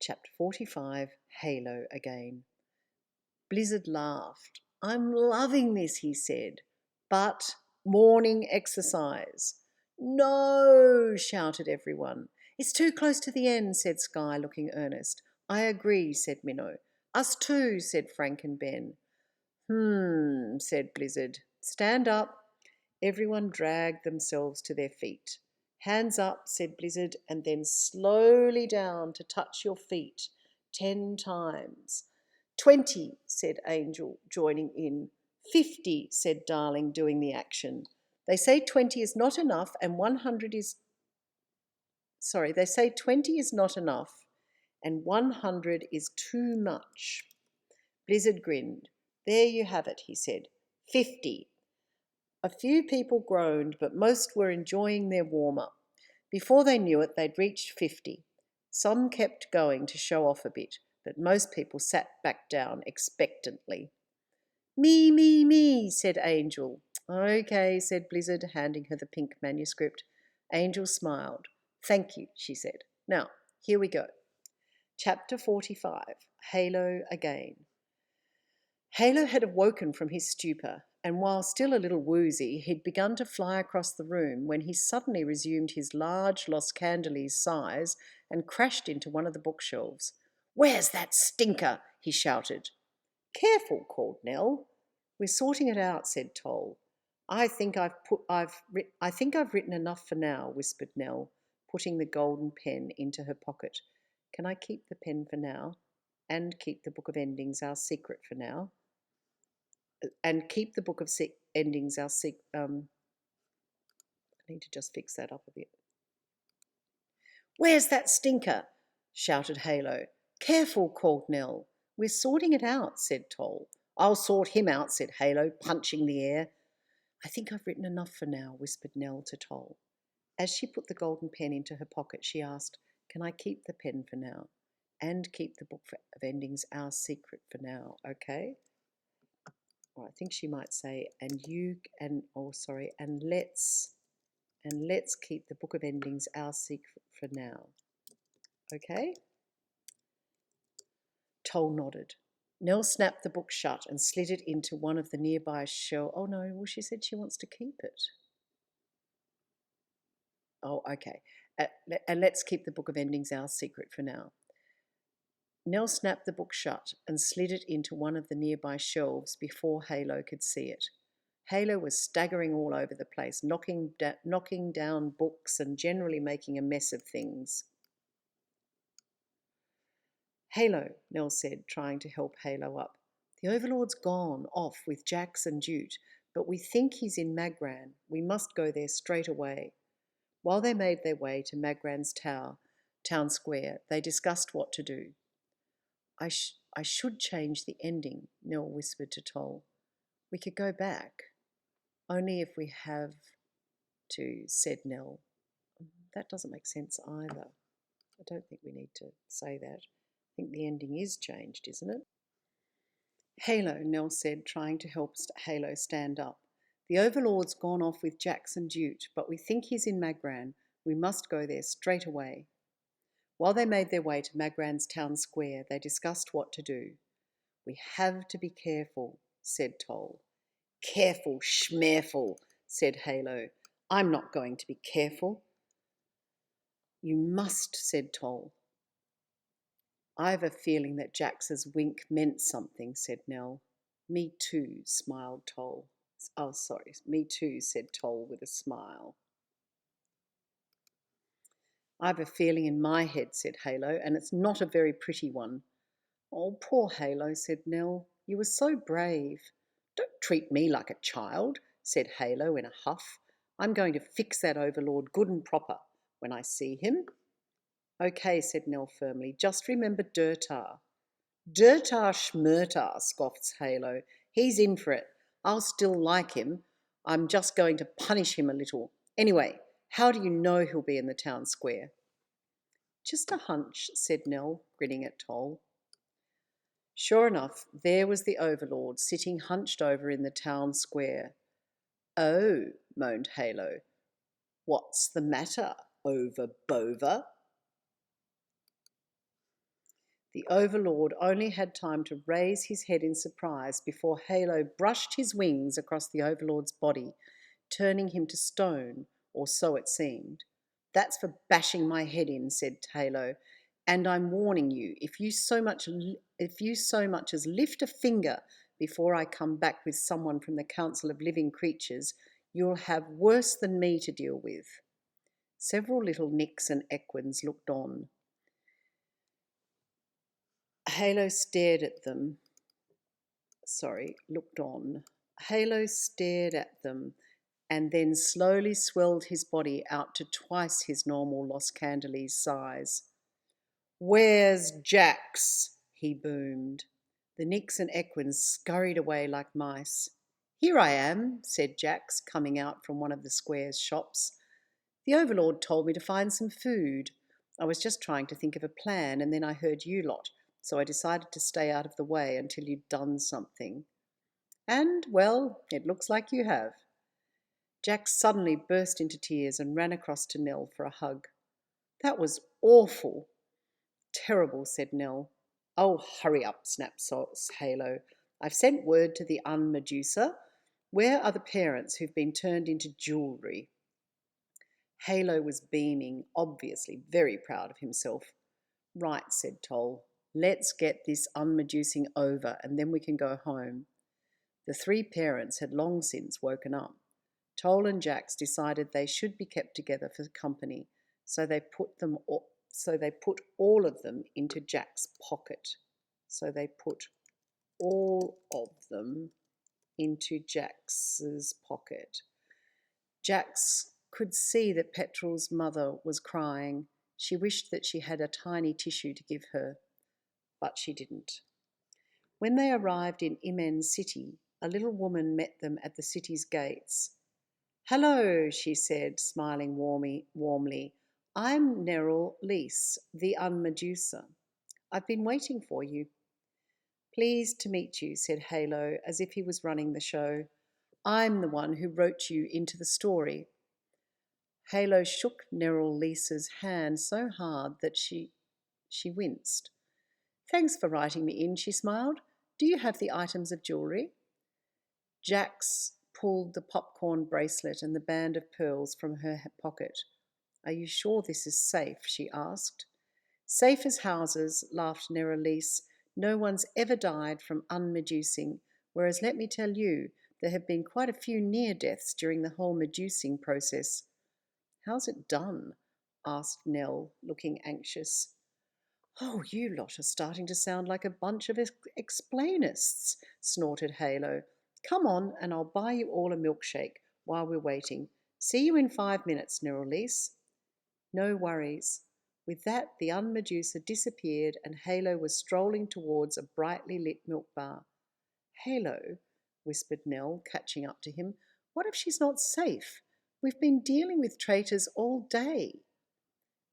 Chapter 45, Halo Again. Blizzard laughed. "I'm loving this," he said. "But morning exercise." "No," shouted everyone. "It's too close to the end," said Sky, looking earnest. "I agree," said Minnow. "Us too," said Frank and Ben. Said Blizzard. "Stand up." Everyone dragged themselves to their feet. "Hands up," said Blizzard, "and then slowly down to touch your feet 10 times. 20, said Angel, joining in. 50, said Darling, doing the action. They say 20 is not enough and 100 is... Sorry, they say 20 is not enough and 100 is too much. Blizzard grinned. "There you have it," he said. 50. A few people groaned, but most were enjoying their warm-up. Before they knew it, they'd reached 50. Some kept going to show off a bit, but most people sat back down expectantly. "Me, me, me," said Angel. "Okay," said Blizzard, handing her the pink manuscript. Angel smiled. "Thank you," she said. "Now, here we go." Chapter 45, Halo Again. Halo had awoken from his stupor, and while still a little woozy, he'd begun to fly across the room when he suddenly resumed his large Los Candelese size and crashed into one of the bookshelves. "Where's that stinker?" he shouted. "Careful," called Nell. "We're sorting it out," said Toll. I think I've written enough for now," whispered Nell, putting the golden pen into her pocket. "Can I keep the pen for now? And keep the book of endings our secret for now? And keep the book of endings our secret." I need to just fix that up a bit. "Where's that stinker?" shouted Halo. "Careful," called Nell. "We're sorting it out," said Toll. "I'll sort him out," said Halo, punching the air. "I think I've written enough for now," whispered Nell to Toll. As she put the golden pen into her pocket, she asked, "Can I keep the pen for now? And keep the book of endings our secret for now, okay?" Or I think she might say, and let's keep the book of endings our secret for now. Okay? Toll nodded. Nell snapped the book shut and slid it into one of the nearby shelves. Oh no, well, she said she wants to keep it. Oh, okay. And let's keep the book of endings our secret for now. Nell snapped the book shut and slid it into one of the nearby shelves before Halo could see it. Halo was staggering all over the place, knocking down books and generally making a mess of things. "Halo," Nell said, trying to help Halo up. "The Overlord's gone off with Jax and Jute, but we think he's in Magran. We must go there straight away." While they made their way to Magran's town square, they discussed what to do. I should change the ending," Nell whispered to Toll. "We could go back. Only if we have to," said Nell. That doesn't make sense either. I don't think we need to say that. I think the ending is changed, isn't it? "Halo," Nell said, trying to help Halo stand up. "The Overlord's gone off with Jax and Jute, but we think he's in Magran. We must go there straight away." While they made their way to Magran's town square, they discussed what to do. "We have to be careful," said Toll. "Careful, schmereful," said Halo. "I'm not going to be careful." "You must," said Toll. "I've a feeling that Jax's wink meant something," said Nell. "Me too," smiled Toll. "Oh, sorry, me too," said Toll with a smile. "I've a feeling in my head," said Halo, "and it's not a very pretty one." "Oh, poor Halo," said Nell. "You were so brave." "Don't treat me like a child," said Halo in a huff. "I'm going to fix that Overlord good and proper when I see him." "Okay," said Nell firmly. "Just remember Durtar." "Durtar schmurtar," scoffed Halo. "He's in for it. I'll still like him. I'm just going to punish him a little. Anyway, how do you know he'll be in the town square?" "Just a hunch," said Nell, grinning at Toll. Sure enough, there was the Overlord sitting hunched over in the town square. "Oh," moaned Halo. "What's the matter, Over-Bover?" The Overlord only had time to raise his head in surprise before Halo brushed his wings across the Overlord's body, turning him to stone, or so it seemed. "That's for bashing my head in," said Halo, "and I'm warning you, if you so much as lift a finger before I come back with someone from the Council of Living Creatures, you'll have worse than me to deal with." Several little Nicks and Equins looked on. Halo stared at them. Looked on. Halo stared at them and then slowly swelled his body out to twice his normal Los Candelese size. "Where's Jax?" he boomed. The Nicks and Equins scurried away like mice. "Here I am," said Jax, coming out from one of the square's shops. "The Overlord told me to find some food. I was just trying to think of a plan, and then I heard you lot, so I decided to stay out of the way until you'd done something. And, well, it looks like you have." Jack suddenly burst into tears and ran across to Nell for a hug. "That was awful." "Terrible," said Nell. "Oh, hurry up," snapped Halo. "I've sent word to the Unmedusa. Where are the parents who've been turned into jewellery?" Halo was beaming, obviously very proud of himself. "Right," said Toll. "Let's get this unmedusing over, and then we can go home." The three parents had long since woken up. Toll and Jax decided they should be kept together for company, so they put all of them into Jack's pocket. So they put all of them into Jax's pocket. Jax could see that Petrel's mother was crying. She wished that she had a tiny tissue to give her, but she didn't. When they arrived in Imen City, a little woman met them at the city's gates. "Hello," she said, smiling warmly. "I'm Neril Lease, the Unmedusa. I've been waiting for you." "Pleased to meet you," said Halo, as if he was running the show. "I'm the one who wrote you into the story." Halo shook Neril Lease's hand so hard that she winced. "Thanks for writing me in," she smiled. "Do you have the items of jewellery?" Jax pulled the popcorn bracelet and the band of pearls from her pocket. "Are you sure this is safe?" she asked. "Safe as houses," laughed Neralise. "No one's ever died from unmedusing, whereas let me tell you, there have been quite a few near deaths during the whole medusing process." "How's it done?" asked Nell, looking anxious. "Oh, you lot are starting to sound like a bunch of explainists," snorted Halo. "Come on, and I'll buy you all a milkshake while we're waiting. See you in 5 minutes, Neralise." "No worries." With that, the Unmedusa disappeared and Halo was strolling towards a brightly lit milk bar. "Halo," whispered Nell, catching up to him, "what if she's not safe? We've been dealing with traitors all day."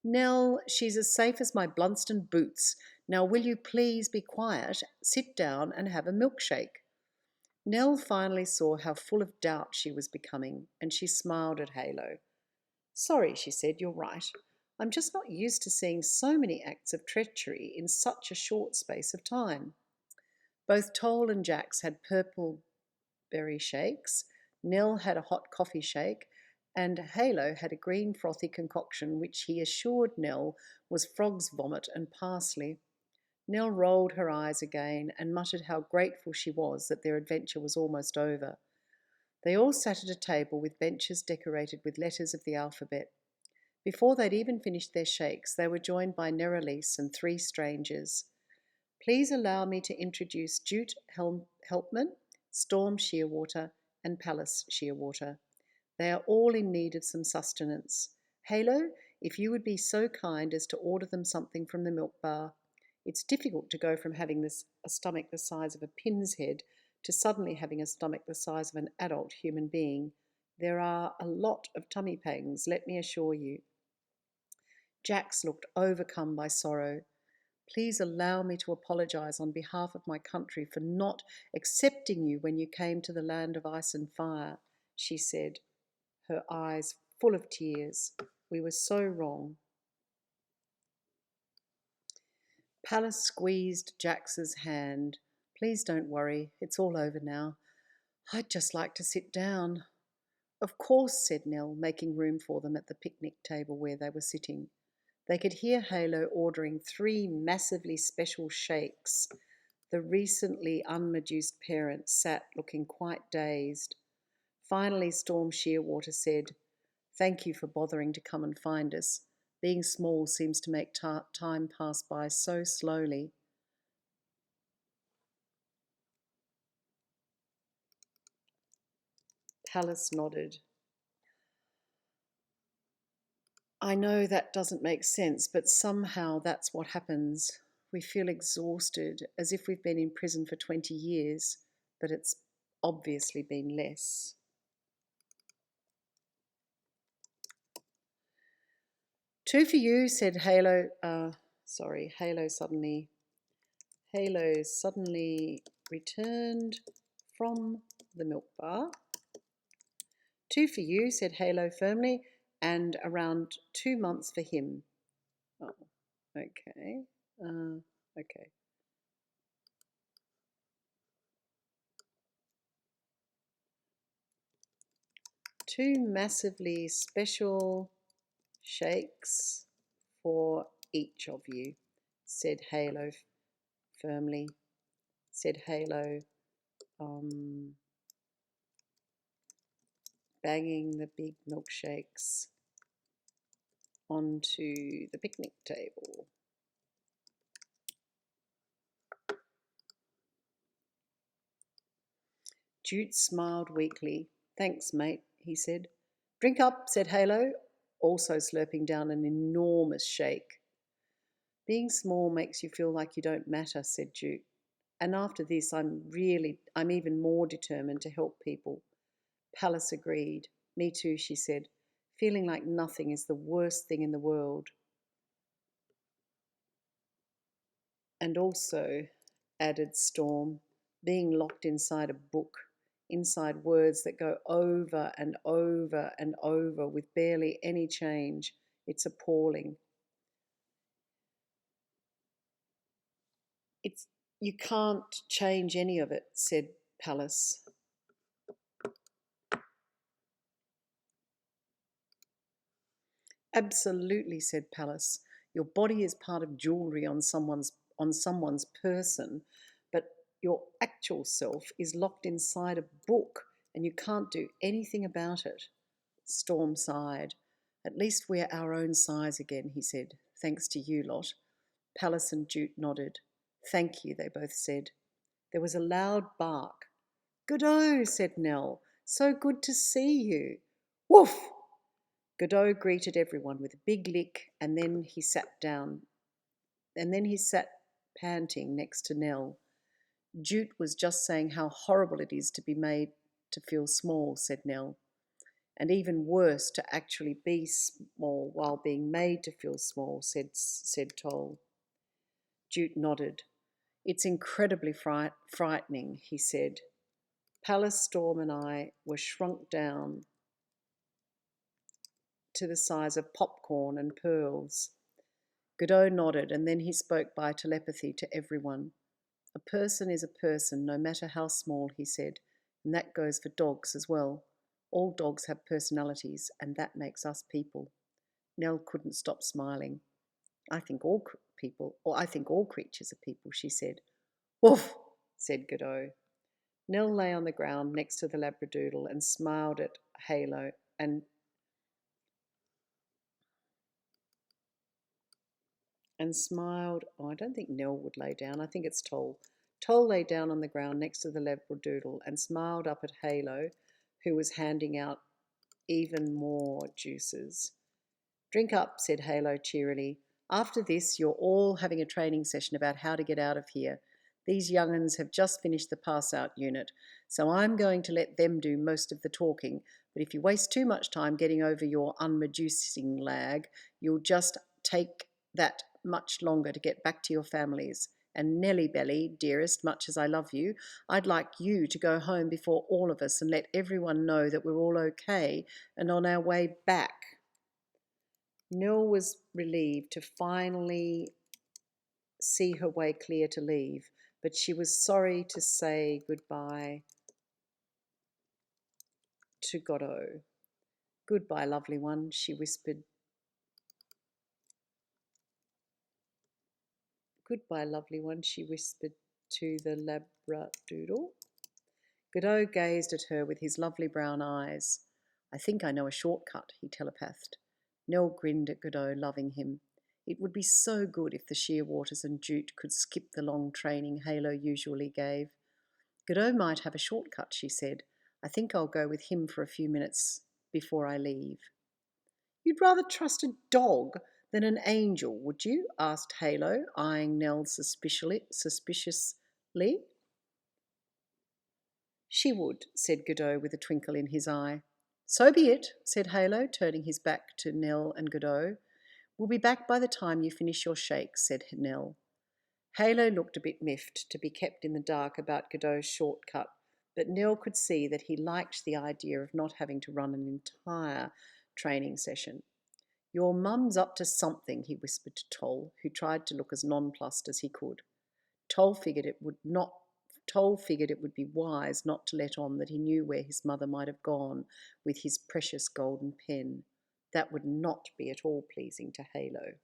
"Nell, she's as safe as my Blunston boots. Now will you please be quiet, sit down and have a milkshake?" Nell finally saw how full of doubt she was becoming, and she smiled at Halo. "Sorry," she said, "you're right. I'm just not used to seeing so many acts of treachery in such a short space of time." Both Toll and Jax had purple berry shakes, Nell had a hot coffee shake, and Halo had a green frothy concoction which he assured Nell was frog's vomit and parsley. Nell rolled her eyes again and muttered how grateful she was that their adventure was almost over. They all sat at a table with benches decorated with letters of the alphabet. Before they'd even finished their shakes, they were joined by Neralise and 3 strangers. "Please allow me to introduce Jute Helpman, Storm Shearwater, and Palace Shearwater. They are all in need of some sustenance. Halo, if you would be so kind as to order them something from the milk bar. It's difficult to go from having a stomach the size of a pin's head to suddenly having a stomach the size of an adult human being. There are a lot of tummy pangs, let me assure you." Jax looked overcome by sorrow. "Please allow me to apologise on behalf of my country for not accepting you when you came to the land of ice and fire," she said, her eyes full of tears. "We were so wrong." Palace squeezed Jax's hand. Please don't worry, it's all over now. I'd just like to sit down. Of course, said Nell, making room for them at the picnic table where they were sitting. They could hear Halo ordering 3 massively special shakes. The recently unmeduced parents sat looking quite dazed. Finally, Storm Shearwater said, Thank you for bothering to come and find us. Being small seems to make time pass by so slowly. Palace nodded. I know that doesn't make sense, but somehow that's what happens. We feel exhausted, as if we've been in prison for 20 years, but it's obviously been less. Two for you, said Halo. Halo suddenly returned from the milk bar. 2 for you, said Halo firmly, and around 2 months for him. Oh, okay. Okay. 2 massively special shakes for each of you, said Halo firmly. Said Halo, banging the big milkshakes onto the picnic table. Jute smiled weakly. Thanks, mate, he said. Drink up, said Halo, also slurping down an enormous shake. Being small makes you feel like you don't matter, said Jute. And after this, I'm even more determined to help people. Palace agreed. Me too, she said. Feeling like nothing is the worst thing in the world. And also, added Storm, being locked inside a book, inside words that go over and over and over with barely any change. It's appalling. You can't change any of it, said Palace. Absolutely, said Palace. Your body is part of jewellery on someone's person, but your actual self is locked inside a book and you can't do anything about it. Storm sighed. At least we're our own size again, he said, thanks to you lot. Palace and Jute nodded. Thank you, they both said. There was a loud bark. Godot, said Nell. So good to see you. Woof! Godot greeted everyone with a big lick, and then he sat panting next to Nell. Jute was just saying how horrible it is to be made to feel small, said Nell. And even worse to actually be small while being made to feel small, said Toll. Jute nodded. It's incredibly frightening, he said. Palace, Storm and I were shrunk down to the size of popcorn and pearls. Godot nodded, and then he spoke by telepathy to everyone. A person is a person, no matter how small, he said, and that goes for dogs as well. All dogs have personalities, and that makes us people. Nell couldn't stop smiling. I think all creatures are people, she said. Woof, said Godot. Nell lay on the ground next to the Labradoodle and smiled at Halo and smiled. Oh, I don't think Nell would lay down. I think it's Toll. Toll lay down on the ground next to the Labradoodle and smiled up at Halo, who was handing out even more juices. Drink up, said Halo cheerily. After this, you're all having a training session about how to get out of here. These young'uns have just finished the pass-out unit, so I'm going to let them do most of the talking, but if you waste too much time getting over your unmeducing lag, you'll just take that much longer to get back to your families. And Nelly Belly, dearest, much as I love you, I'd like you to go home before all of us and let everyone know that we're all okay and on our way back. Nell was relieved to finally see her way clear to leave, but she was sorry to say goodbye to Godot. Goodbye, lovely one, she whispered. Goodbye, lovely one, she whispered to the labradoodle. Godot gazed at her with his lovely brown eyes. I think I know a shortcut, he telepathed. Nell grinned at Godot, loving him. It would be so good if the Shearwaters and Jute could skip the long training Halo usually gave. Godot might have a shortcut, she said. I think I'll go with him for a few minutes before I leave. You'd rather trust a dog than an angel, would you? Asked Halo, eyeing Nell suspiciously. She would, said Godot with a twinkle in his eye. So be it, said Halo, turning his back to Nell and Godot. We'll be back by the time you finish your shake, said Nell. Halo looked a bit miffed to be kept in the dark about Godot's shortcut, but Nell could see that he liked the idea of not having to run an entire training session. Your mum's up to something, he whispered to Toll, who tried to look as nonplussed as he could. Toll figured it would be wise not to let on that he knew where his mother might have gone with his precious golden pen. That would not be at all pleasing to Halo.